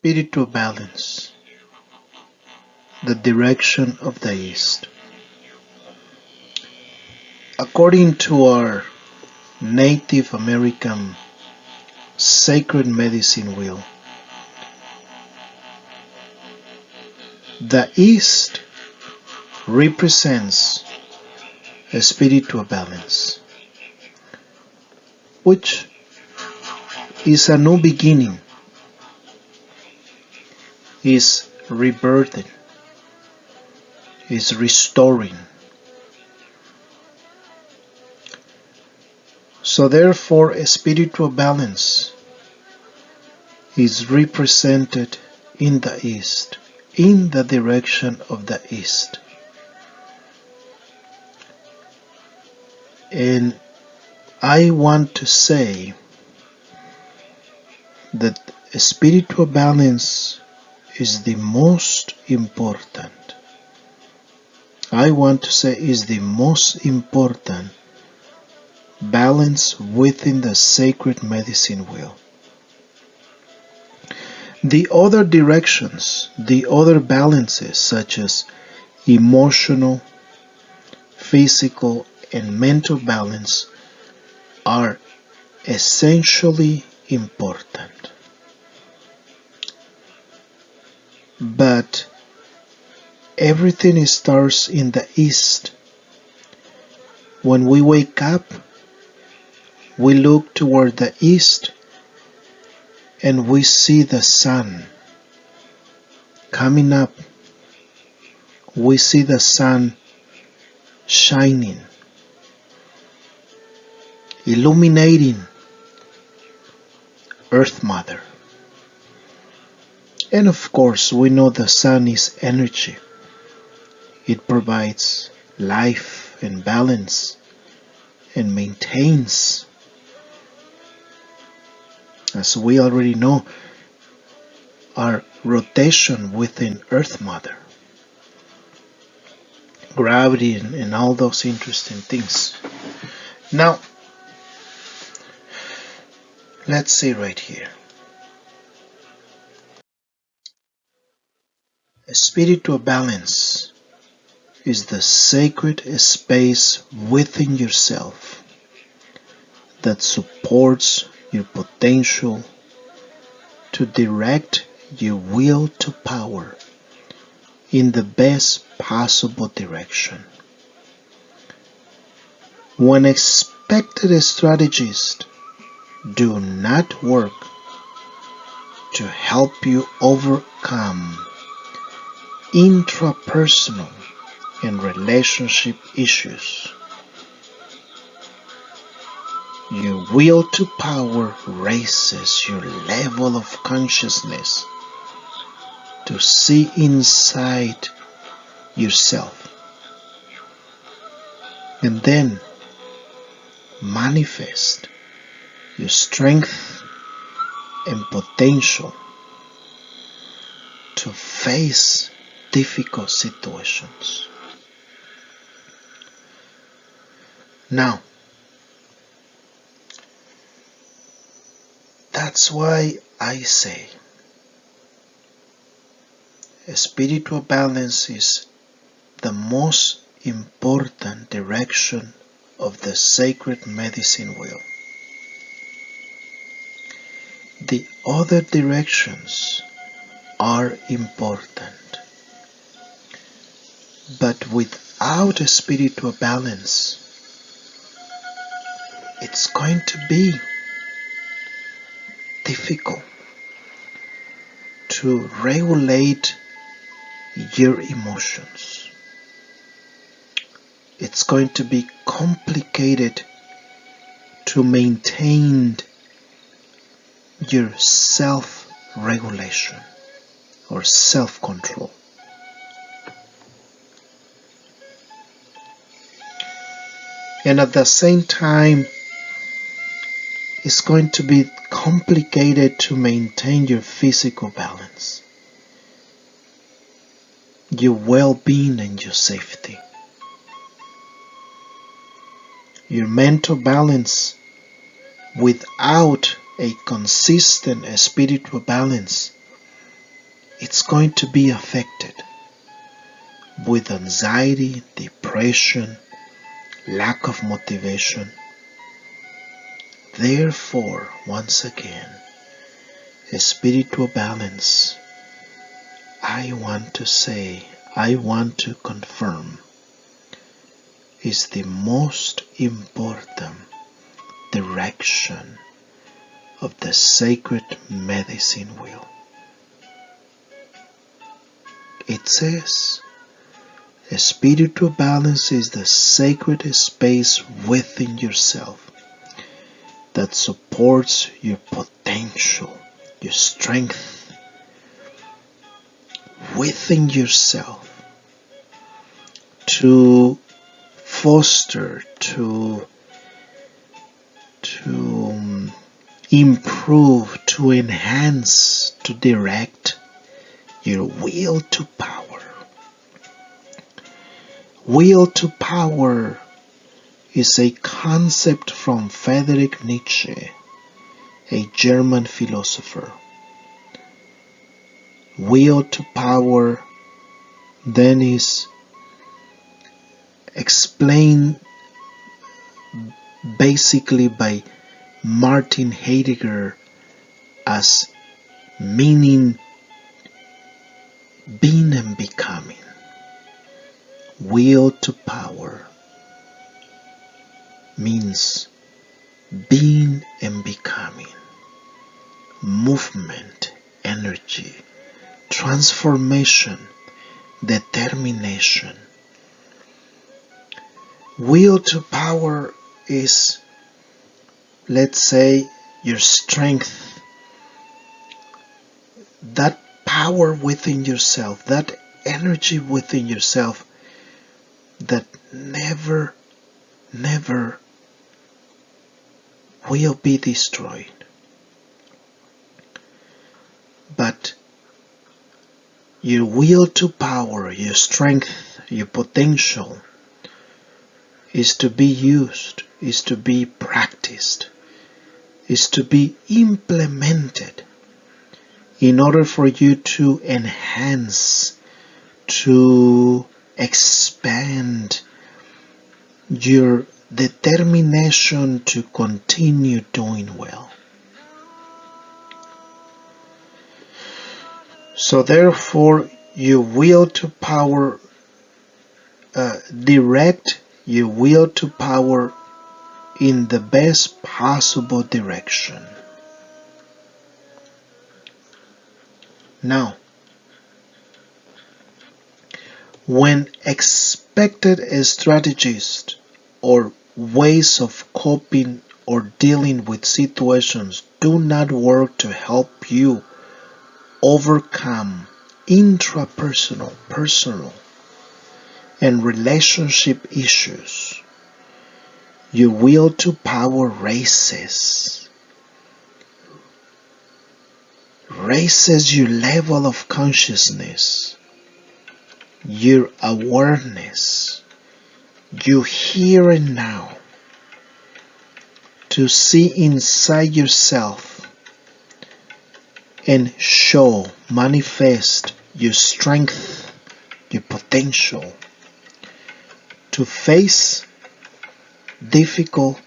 spiritual balance, the direction of the East. According to our Native American sacred medicine wheel, the East represents a spiritual balance, which is a new beginning, is rebirthing, is restoring. So therefore, a spiritual balance is represented in the East, in the direction of the East. And I want to say that a spiritual balance is the most important. I want to say is the most important balance within the sacred medicine wheel. The other directions, the other balances such as emotional, physical, and mental balance are essentially important. But everything starts in the East. When we wake up, we look toward the East and we see the sun coming up. We see the sun shining, illuminating Earth Mother. And of course, we know the sun is energy. It provides life and balance and maintains, as we already know, our rotation within Earth Mother, gravity, and all those interesting things. Now, let's see right here. A spiritual balance is the sacred space within yourself that supports your potential to direct your will to power in the best possible direction. When expected strategies do not work to help you overcome intrapersonal and relationship issues, your will to power raises your level of consciousness to see inside yourself and then manifest your strength and potential to face difficult situations. Now, that's why I say a spiritual balance is the most important direction of the sacred medicine wheel. The other directions are important, but without a spiritual balance, it's going to be difficult to regulate your emotions. It's going to be complicated to maintain your self-regulation or self-control. And at the same time, it's going to be complicated to maintain your physical balance, your well-being and your safety. Your mental balance without a consistent spiritual balance it's going to be affected with anxiety, depression, lack of motivation. Therefore, once again, spiritual balance, I want to confirm, is the most important direction of the sacred medicine wheel. It says, spiritual balance is the sacred space within yourself that supports your potential, your strength within yourself to foster, to improve, to enhance, to direct your will to power. Will to power is a concept from Friedrich Nietzsche, a German philosopher. Will to power then is explained basically by Martin Heidegger as meaning being and becoming. Will to power means being and becoming, movement, energy, transformation, determination. Will to power is, let's say, your strength, that power within yourself, that energy within yourself that never will be destroyed. But your will to power, your strength, your potential is to be used, is to be practiced, is to be implemented in order for you to enhance, to expand your determination to continue doing well. So therefore, your will to power, direct your will to power in the best possible direction. Now, when expected strategies or ways of coping or dealing with situations do not work to help you overcome intrapersonal, personal, and relationship issues, your will to power raises your level of consciousness, your awareness, you here and now, to see inside yourself and show, manifest your strength, your potential to face difficult,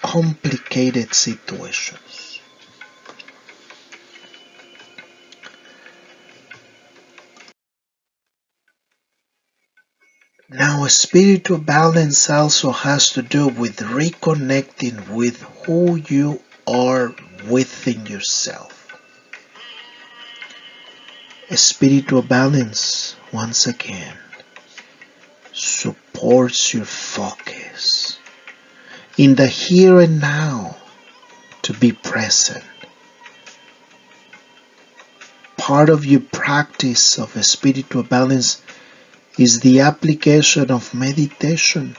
complicated situations. Now, spiritual balance also has to do with reconnecting with who you are within yourself. Spiritual balance, once again, supports your focus in the here and now to be present. Part of your practice of spiritual balance is the application of meditation,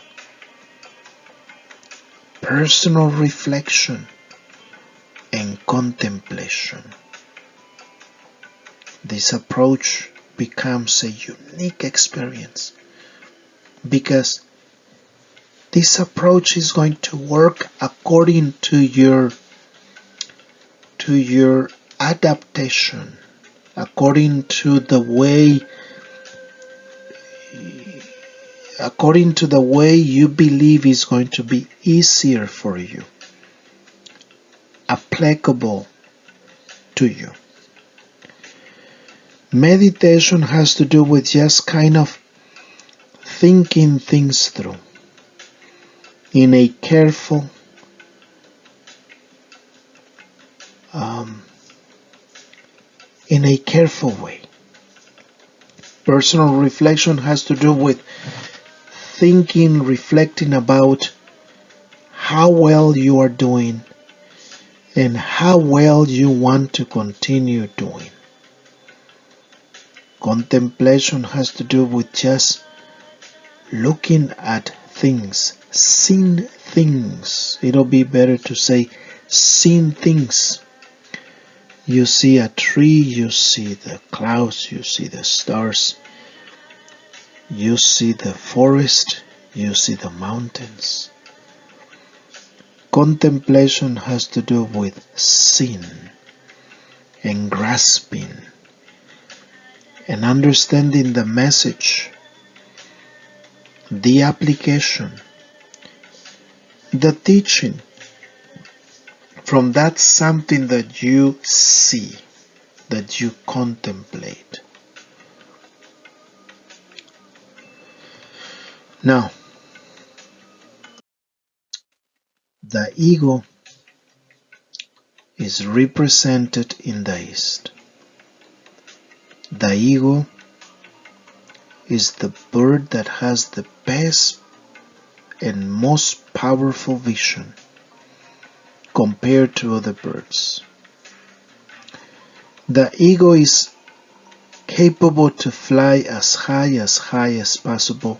personal reflection, and contemplation. This approach becomes a unique experience because this approach is going to work according to your adaptation, according to the way you believe is going to be easier for you, applicable to you. Meditation has to do with just kind of thinking things through in a careful, way. Personal reflection has to do with thinking, reflecting about how well you are doing and how well you want to continue doing. Contemplation has to do with just looking at things, seeing things. It'll be better to say seeing things. You see a tree, you see the clouds, you see the stars, you see the forest, you see the mountains. Contemplation has to do with seeing and grasping and understanding the message, the application, the teaching from that something that you see, that you contemplate. Now, the ego is represented in the East. The ego is the bird that has the best and most powerful vision compared to other birds. The ego is capable to fly as high as possible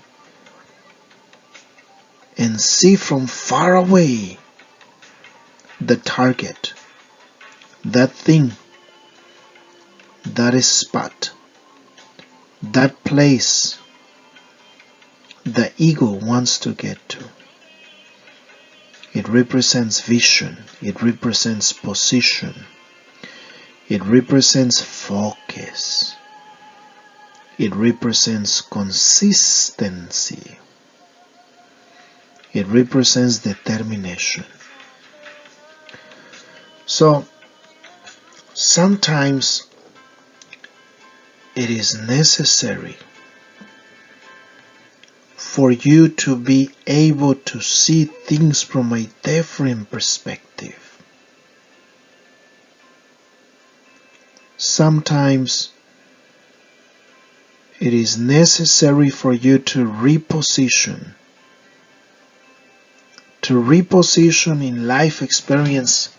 and see from far away the target, that thing, that spot, that place the ego wants to get to. It represents vision, it represents position, it represents focus, it represents consistency, it represents determination. So sometimes it is necessary for you to be able to see things from a different perspective. Sometimes it is necessary for you to reposition in life experience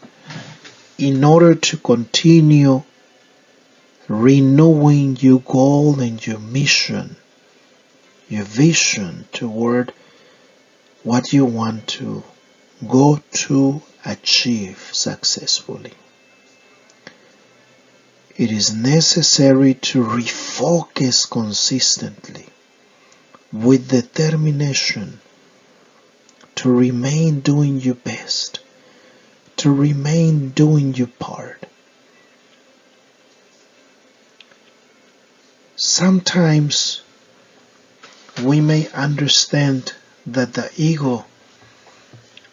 in order to continue renewing your goal and your mission, your vision toward what you want to go to achieve successfully. It is necessary to refocus consistently with determination to remain doing your best, to remain doing your part. Sometimes we may understand that the ego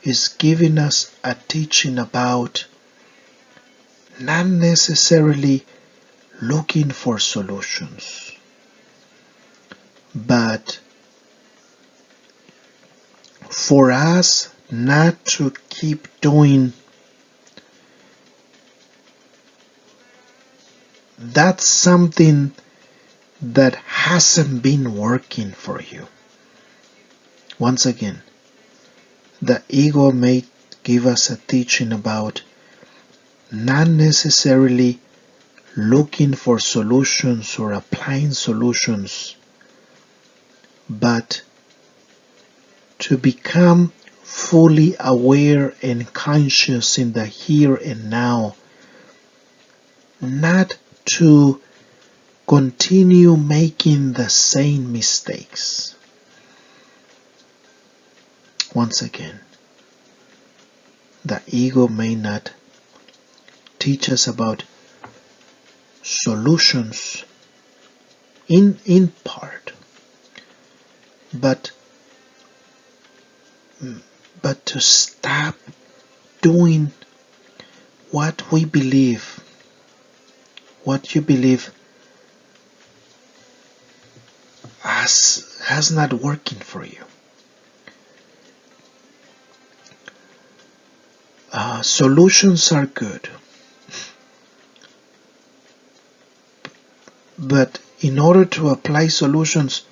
is giving us a teaching about not necessarily looking for solutions, but for us not to keep doing that something that hasn't been working for you. Once again, the ego may give us a teaching about not necessarily looking for solutions or applying solutions, but to become fully aware and conscious in the here and now, not to continue making the same mistakes. Once again, the ego may not teach us about solutions in part, but to stop doing what we believe, what you believe has not working for you. Solutions are good, but in order to apply solutions,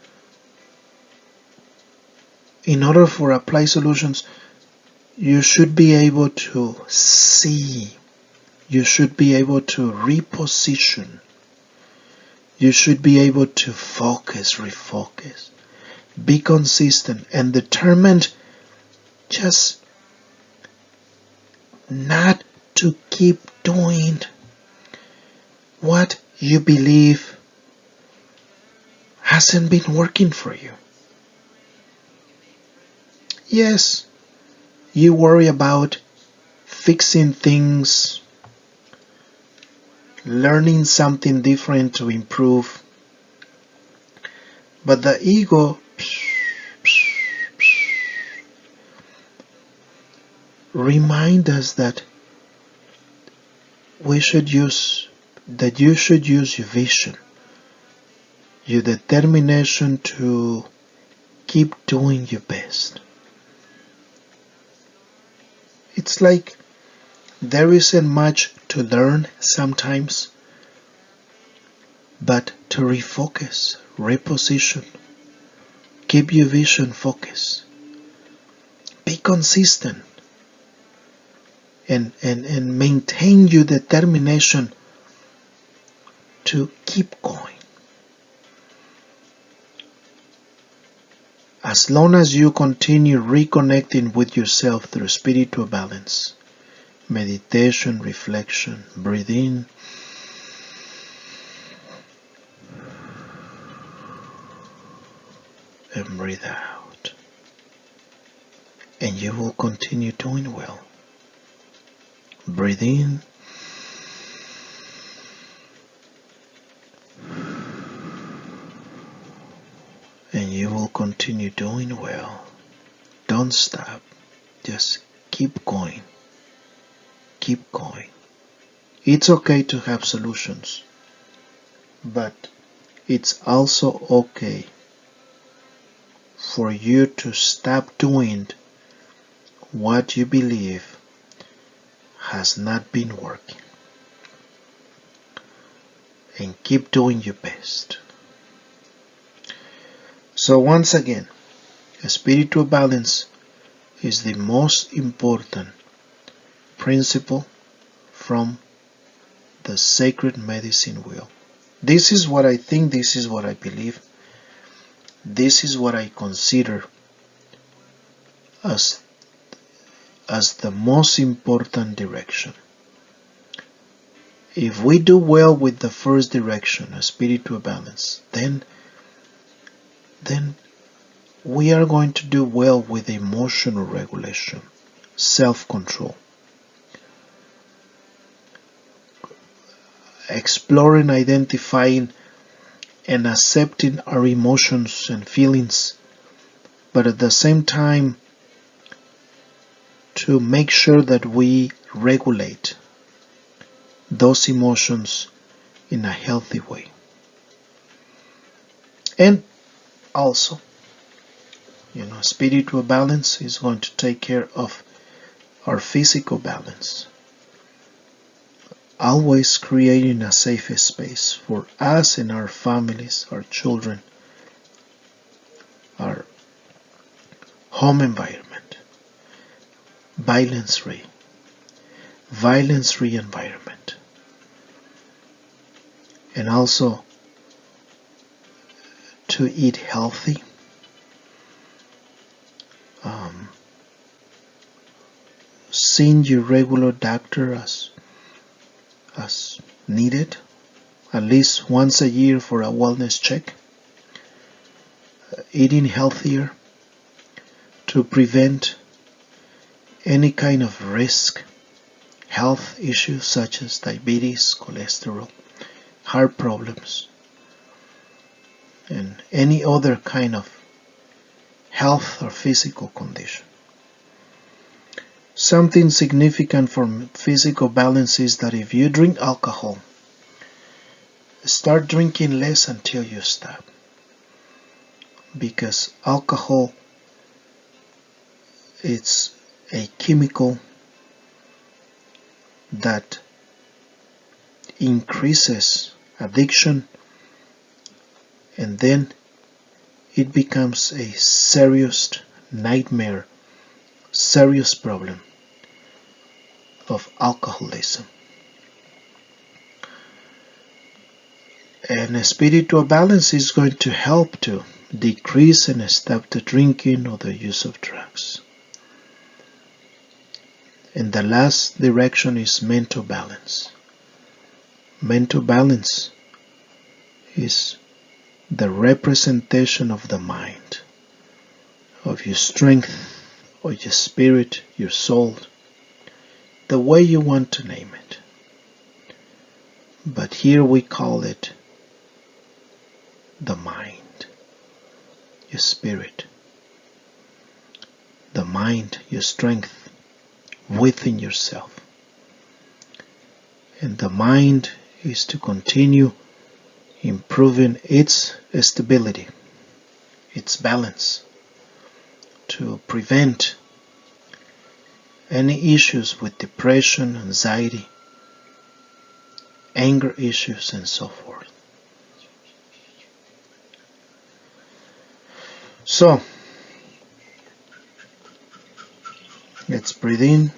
you should be able to see, you should be able to reposition, you should be able to refocus, be consistent and determined just not to keep doing what you believe hasn't been working for you. Yes, you worry about fixing things, learning something different to improve, but the ego reminds us that you should use your vision, your determination to keep doing your best. It's like there isn't much to learn sometimes, but to refocus, reposition, keep your vision focused, be consistent, and maintain your determination to keep going. As long as you continue reconnecting with yourself through spiritual balance, meditation, reflection, breathe in, and breathe out, and you will continue doing well. Breathe in, and you will continue doing well. Don't stop. Just keep going. Keep going. It's okay to have solutions, but it's also okay for you to stop doing what you believe has not been working, and keep doing your best. So once again, spiritual balance is the most important principle from the sacred medicine wheel. This is what I think, this is what I believe, this is what I consider as the most important direction. If we do well with the first direction, a spiritual balance, then we are going to do well with emotional regulation, self-control, exploring, identifying, and accepting our emotions and feelings, but at the same time to make sure that we regulate those emotions in a healthy way. And also, spiritual balance is going to take care of our physical balance. Always creating a safe space for us and our families, our children, our home environment, violence-free environment, and also to eat healthy, seeing your regular doctor as needed, at least once a year for a wellness check, eating healthier to prevent any kind of health issues such as diabetes, cholesterol, heart problems, and any other kind of health or physical condition. Something significant for physical balance is that if you drink alcohol, start drinking less until you stop. Because alcohol, it's a chemical that increases addiction, and then it becomes a serious nightmare, serious problem of alcoholism. And a spiritual balance is going to help to decrease and stop the drinking or the use of drugs. And the last direction is mental balance. Mental balance is the representation of the mind, of your strength, or your spirit, your soul, the way you want to name it. But here we call it the mind, your spirit, the mind, your strength within yourself. And the mind is to continue improving its stability, its balance, to prevent any issues with depression, anxiety, anger issues, and so forth. So, let's breathe in.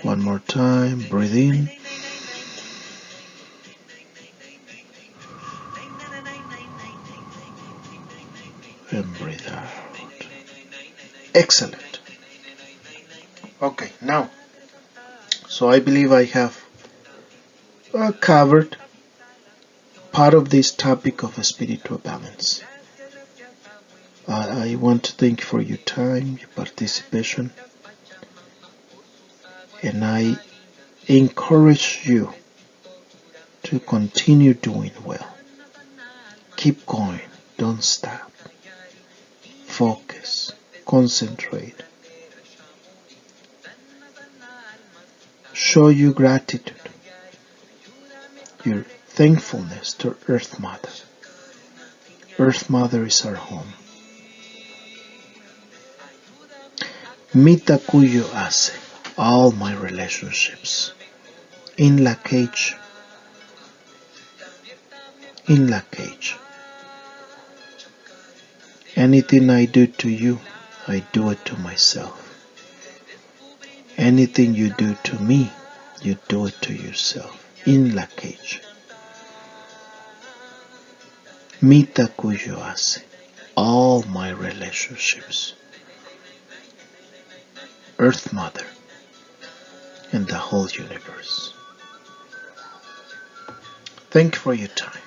One more time, breathe in. And breathe out. Excellent. Okay, now, so I believe I have covered part of this topic of spiritual balance. I want to thank you for your time, your participation, and I encourage you to continue doing well. Keep going, don't stop. Focus, concentrate. Show your gratitude, your thankfulness to Earth Mother. Earth Mother is our home. Mita cuyo hace all my relationships in la cage. In la cage. Anything I do to you, I do it to myself. Anything you do to me, you do it to yourself. In la cage. Mita cuyo hace all my relationships. Earth Mother and the whole universe. Thank you for your time.